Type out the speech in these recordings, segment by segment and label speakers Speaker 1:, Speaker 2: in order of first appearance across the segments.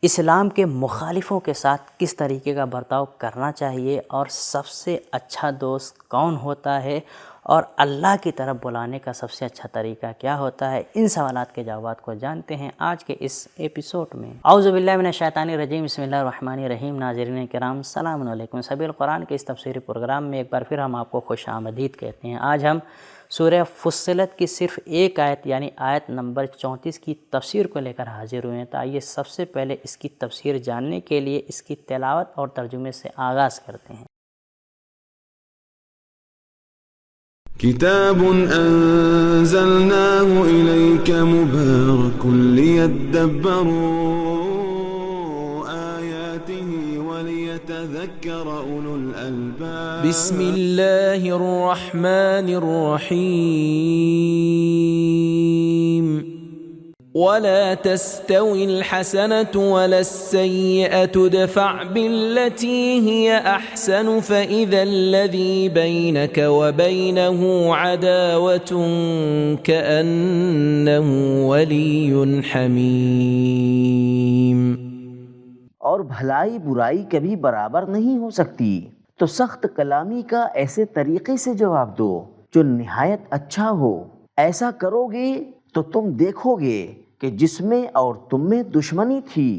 Speaker 1: اسلام کے مخالفوں کے ساتھ کس طریقے کا برتاؤ کرنا چاہیے اور سب سے اچھا دوست کون ہوتا ہے اور اللہ کی طرف بلانے کا سب سے اچھا طریقہ کیا ہوتا ہے، ان سوالات کے جوابات کو جانتے ہیں آج کے اس ایپیسوڈ میں۔ اعوذ باللہ من الشیطان الرجیم، بسم اللہ الرحمن الرحیم۔ ناظرین کرام، السلام علیکم۔ سبیل القرآن کے اس تفسیری پروگرام میں ایک بار پھر ہم آپ کو خوش آمدید کہتے ہیں۔ آج ہم سورہ فصلت کی صرف ایک آیت یعنی آیت نمبر 34 کی تفسیر کو لے کر حاضر ہوئے ہیں۔ تو آئیے سب سے پہلے اس کی تفسیر جاننے کے لیے اس کی تلاوت اور ترجمے سے آغاز کرتے ہیں۔
Speaker 2: کتاب انزلناه الیک مبارک لیدبروا آیاته ولیتذکر اولو الالباب۔
Speaker 3: بسم اللہ الرحمن الرحیم۔ ولا تستوي الحسنة ولا السيئة ادفع بالتي هي أحسن فإذا الذي بينك وبينه عداوة كأنه ولي حميم۔
Speaker 4: اور بھلائی برائی کبھی برابر نہیں ہو سکتی، تو سخت کلامی کا ایسے طریقے سے جواب دو جو نہایت اچھا ہو۔ ایسا کرو گے تو تم دیکھو گے کہ جس میں اور تم میں دشمنی تھی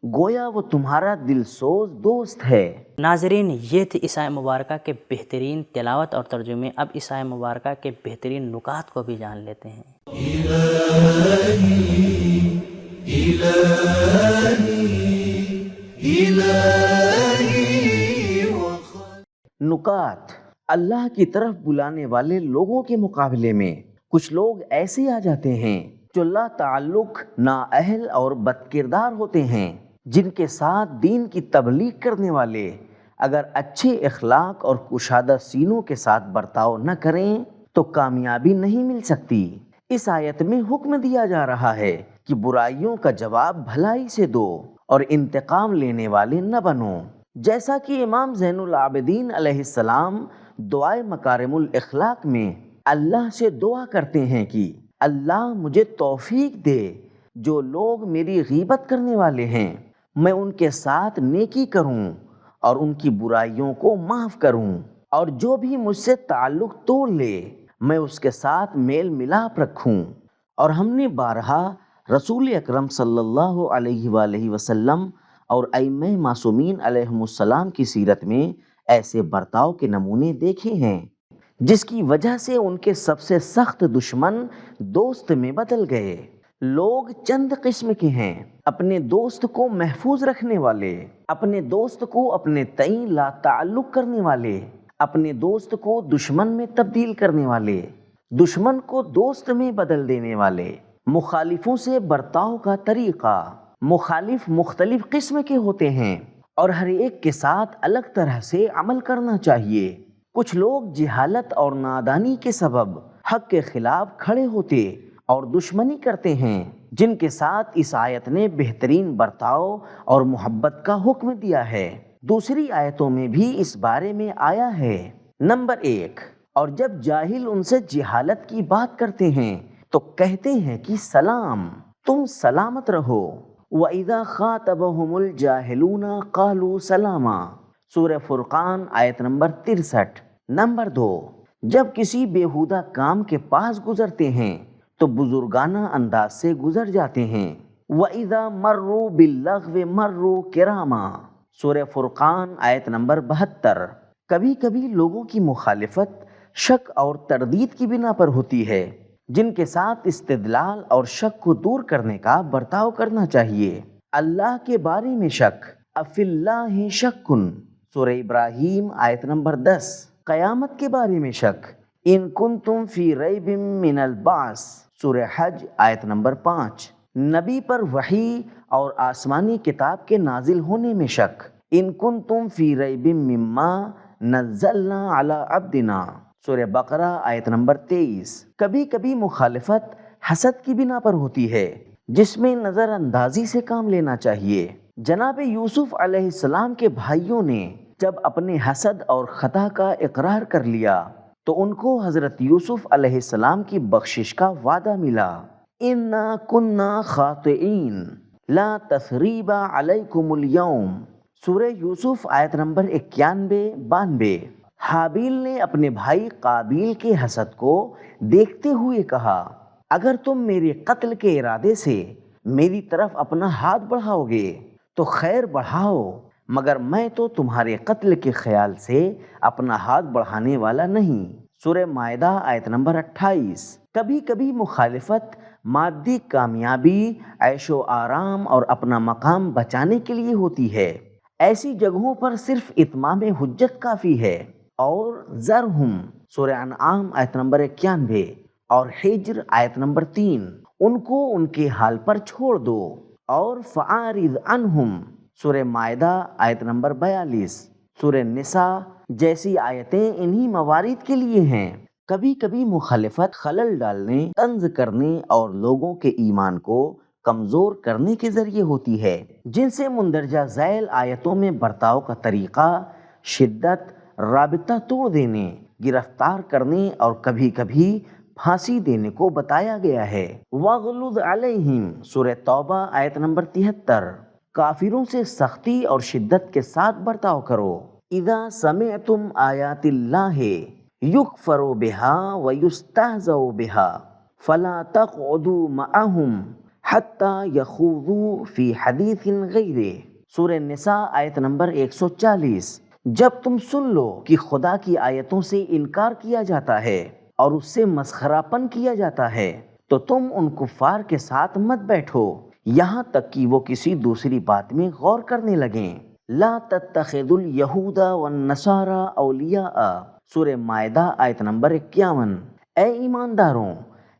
Speaker 4: گویا وہ تمہارا دل سوز دوست ہے۔
Speaker 1: ناظرین، یہ تھی اس آیت مبارکہ کے بہترین تلاوت اور ترجمے۔ اب اس آیت مبارکہ کے بہترین نکات کو بھی جان لیتے ہیں۔
Speaker 4: نکات: اللہ کی طرف بلانے والے لوگوں کے مقابلے میں کچھ لوگ ایسے آ جاتے ہیں جو لا تعلق، نااہل اور بد کردار ہوتے ہیں، جن کے ساتھ دین کی تبلیغ کرنے والے اگر اچھے اخلاق اور کشادہ سینوں کے ساتھ برتاؤ نہ کریں تو کامیابی نہیں مل سکتی۔ اس آیت میں حکم دیا جا رہا ہے کہ برائیوں کا جواب بھلائی سے دو اور انتقام لینے والے نہ بنو، جیسا کہ امام زین العابدین علیہ السلام دعائے مکارم الاخلاق میں اللہ سے دعا کرتے ہیں کہ اللہ مجھے توفیق دے، جو لوگ میری غیبت کرنے والے ہیں میں ان کے ساتھ نیکی کروں اور ان کی برائیوں کو معاف کروں، اور جو بھی مجھ سے تعلق توڑ لے میں اس کے ساتھ میل ملاپ رکھوں۔ اور ہم نے بارہا رسول اکرم صلی اللہ علیہ وآلہ وسلم اور ائمہ معصومین علیہم السلام کی سیرت میں ایسے برتاؤ کے نمونے دیکھے ہیں جس کی وجہ سے ان کے سب سے سخت دشمن دوست میں بدل گئے۔ لوگ چند قسم کے ہیں: اپنے دوست کو محفوظ رکھنے والے، اپنے دوست کو اپنے تئیں لا تعلق کرنے والے، اپنے دوست کو دشمن میں تبدیل کرنے والے، دشمن کو دوست میں بدل دینے والے۔ مخالفوں سے برتاؤ کا طریقہ: مخالف مختلف قسم کے ہوتے ہیں اور ہر ایک کے ساتھ الگ طرح سے عمل کرنا چاہیے۔ کچھ لوگ جہالت اور نادانی کے سبب حق کے خلاف کھڑے ہوتے اور دشمنی کرتے ہیں، جن کے ساتھ اس آیت نے بہترین برتاؤ اور محبت کا حکم دیا ہے۔ دوسری آیتوں میں بھی اس بارے میں آیا ہے۔ نمبر 1، اور جب جاہل ان سے جہالت کی بات کرتے ہیں تو کہتے ہیں کہ سلام، تم سلامت رہو۔ وَإِذَا خَاطَبَهُمُ الْجَاهِلُونَ قَالُوا سَلَامًا، سورہ فرقان آیت نمبر 63۔ نمبر 2، جب کسی بیہودہ کام کے پاس گزرتے ہیں تو بزرگانہ انداز سے گزر جاتے ہیں۔ وَإِذَا مَرُّوا بِاللَّغْوِ مَرُّوا كِرَامًا، سورہ فرقان آیت نمبر 72۔ کبھی کبھی لوگوں کی مخالفت شک اور تردید کی بنا پر ہوتی ہے، جن کے ساتھ استدلال اور شک کو دور کرنے کا برتاؤ کرنا چاہیے۔ اللہ کے بارے میں شک: اَفِی اللَّہِ شَکٌّ، سورہ ابراہیم آیت نمبر 10۔ قیامت کے بارے میں شک: ان کنتم فی ریب من البعث، سورہ حج آیت نمبر 5۔ نبی پر وحی اور آسمانی کتاب کے نازل ہونے میں شک: ان کنتم فی ریب مما نزلنا علی عبدنا، سورہ بقرہ آیت نمبر 23۔ کبھی کبھی مخالفت حسد کی بنا پر ہوتی ہے، جس میں نظر اندازی سے کام لینا چاہیے۔ جناب یوسف علیہ السلام کے بھائیوں نے جب اپنے حسد اور خطا کا اقرار کر لیا تو ان کو حضرت یوسف علیہ السلام کی بخشش کا وعدہ ملا۔ اِنَّا كُنَّا خَاطِئِينَ، لا تثریب علیکم اليوم، سورہ یوسف آیت نمبر 91-92۔ حابیل نے اپنے بھائی قابیل کے حسد کو دیکھتے ہوئے کہا، اگر تم میرے قتل کے ارادے سے میری طرف اپنا ہاتھ بڑھاؤ گے تو خیر بڑھاؤ، مگر میں تو تمہارے قتل کے خیال سے اپنا ہاتھ بڑھانے والا نہیں۔ سورہ مائدہ آیت نمبر 28۔ کبھی کبھی مخالفت مادی کامیابی، عیش و آرام اور اپنا مقام بچانے کے لیے ہوتی ہے۔ ایسی جگہوں پر صرف اتمام حجت کافی ہے۔ اور ذرہم، سورہ انعام آیت نمبر 91 اور حجر آیت نمبر 3، ان کو ان کے حال پر چھوڑ دو۔ اور فعارض عنہم، سورہ مائدہ آیت نمبر 42، سورہ نساء جیسی آیتیں انہی موارد کے لیے ہیں۔ کبھی کبھی مخالفت خلل ڈالنے، طنز کرنے اور لوگوں کے ایمان کو کمزور کرنے کے ذریعے ہوتی ہے، جن سے مندرجہ ذیل آیتوں میں برتاؤ کا طریقہ، شدت، رابطہ توڑ دینے، گرفتار کرنے اور کبھی کبھی پھانسی دینے کو بتایا گیا ہے۔ وَاغْلُظْ عَلَيْهِمْ، سورہ توبہ آیت نمبر 73۔ کافروں سے سختی اور شدت کے ساتھ برتاؤ کرو۔ اِذَا سَمِعْتُمْ آیاتِ اللَّهِ یُکْفَرُ بِهَا وَیُسْتَہْزَأُ بِهَا فَلَا تَقْعُدُوا مَعَهُمْ حَتَّى يَخُوضُوا فِي حَدِيثٍ غَيْرِهِ، سورہ نساء آیت نمبر 140۔ جب تم سن لو کہ خدا کی آیتوں سے انکار کیا جاتا ہے اور اس سے مسخرہ پن کیا جاتا ہے تو تم ان کفار کے ساتھ مت بیٹھو یہاں تک کہ وہ کسی دوسری بات میں غور کرنے لگیں۔ لا تتخذوا اليہود والنصارى اولیاء، سورہ مائدہ آیت نمبر 51۔ اے ایمانداروں،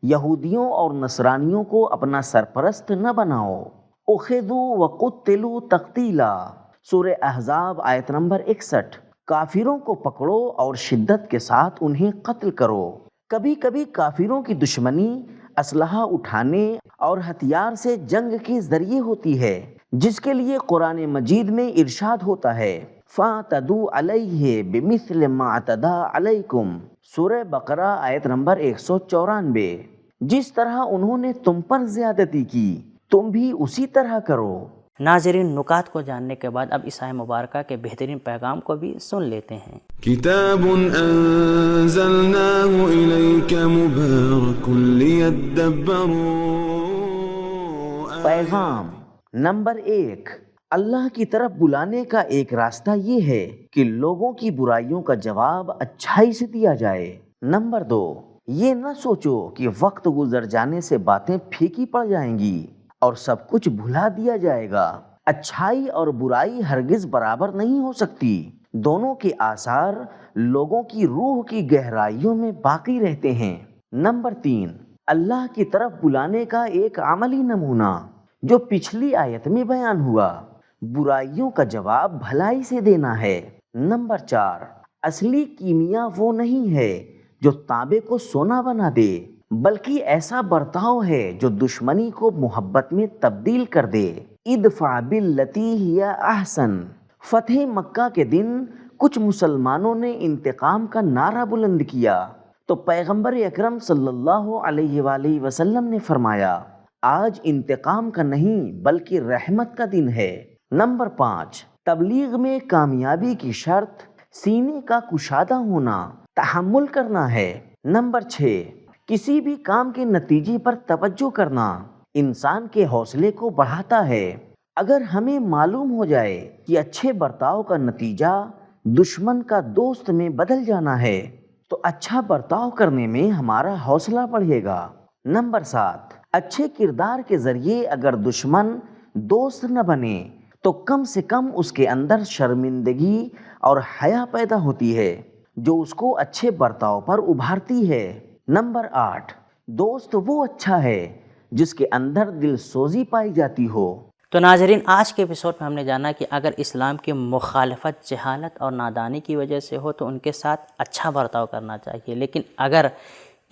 Speaker 4: یہودیوں اور نصرانیوں کو اپنا سرپرست نہ بناؤ۔ اخذوا وقتلوا تقتیلا، سورہ احزاب آیت نمبر 61۔ کافروں کو پکڑو اور شدت کے ساتھ انہیں قتل کرو۔ کبھی کبھی کافروں کی دشمنی اسلحہ اٹھانے اور ہتھیار سے جنگ کے ذریعے ہوتی ہے، جس کے لیے قرآن مجید میں ارشاد ہوتا ہے فَاعْتَدُوا عَلَيْهِ بِمِثْلِ مَا اعْتَدَىٰ عَلَيْكُمْ، سورہ بقرہ آیت نمبر 194۔ جس طرح انہوں نے تم پر زیادتی کی تم بھی اسی طرح کرو۔
Speaker 1: ناظرین، نکات کو جاننے کے بعد اب عیسائی مبارکہ کے بہترین پیغام کو بھی سن لیتے ہیں۔
Speaker 2: کتاب انزلناه الیک مبارک لیدبروا۔
Speaker 4: پیغام نمبر 1، اللہ کی طرف بلانے کا ایک راستہ یہ ہے کہ لوگوں کی برائیوں کا جواب اچھائی سے دیا جائے۔ نمبر 2، یہ نہ سوچو کہ وقت گزر جانے سے باتیں پھیکی پڑ جائیں گی اور سب کچھ بھلا دیا جائے گا۔ اچھائی اور برائی ہرگز برابر نہیں ہو سکتی، دونوں کے آثار لوگوں کی روح کی گہرائیوں میں باقی رہتے ہیں۔ نمبر 3، اللہ کی طرف بلانے کا ایک عملی نمونہ جو پچھلی آیت میں بیان ہوا، برائیوں کا جواب بھلائی سے دینا ہے۔ نمبر 4، اصلی کیمیا وہ نہیں ہے جو تانبے کو سونا بنا دے، بلکہ ایسا برتاؤ ہے جو دشمنی کو محبت میں تبدیل کر دے۔ ادفع باللتی ہی احسن۔ فتح مکہ کے دن کچھ مسلمانوں نے انتقام کا نعرہ بلند کیا تو پیغمبر اکرم صلی اللہ علیہ وآلہ وسلم نے فرمایا، آج انتقام کا نہیں بلکہ رحمت کا دن ہے۔ نمبر 5، تبلیغ میں کامیابی کی شرط سینے کا کشادہ ہونا، تحمل کرنا ہے۔ نمبر 6، کسی بھی کام کے نتیجے پر توجہ کرنا انسان کے حوصلے کو بڑھاتا ہے۔ اگر ہمیں معلوم ہو جائے کہ اچھے برتاؤ کا نتیجہ دشمن کا دوست میں بدل جانا ہے تو اچھا برتاؤ کرنے میں ہمارا حوصلہ بڑھے گا۔ نمبر 7، اچھے کردار کے ذریعے اگر دشمن دوست نہ بنے تو کم سے کم اس کے اندر شرمندگی اور حیا پیدا ہوتی ہے جو اس کو اچھے برتاؤ پر ابھارتی ہے۔ نمبر 8، دوست وہ اچھا ہے جس کے اندر دل سوزی پائی جاتی ہو۔
Speaker 1: تو ناظرین، آج کے ایپیسوڈ میں ہم نے جانا کہ اگر اسلام کی مخالفت جہالت اور نادانی کی وجہ سے ہو تو ان کے ساتھ اچھا برتاؤ کرنا چاہیے، لیکن اگر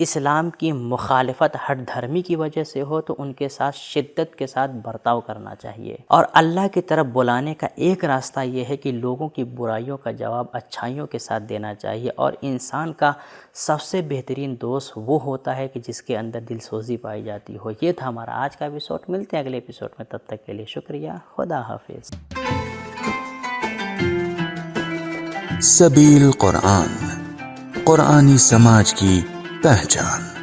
Speaker 1: اسلام کی مخالفت ہٹ دھرمی کی وجہ سے ہو تو ان کے ساتھ شدت کے ساتھ برتاؤ کرنا چاہیے۔ اور اللہ کی طرف بلانے کا ایک راستہ یہ ہے کہ لوگوں کی برائیوں کا جواب اچھائیوں کے ساتھ دینا چاہیے، اور انسان کا سب سے بہترین دوست وہ ہوتا ہے کہ جس کے اندر دل سوزی پائی جاتی ہو۔ یہ تھا ہمارا آج کا ایپیسوڈ، ملتے ہیں اگلے ایپیسوڈ میں، تب تک کے لیے شکریہ، خدا حافظ۔
Speaker 5: سبیل قرآن، قرآنی سماج کی پہچان۔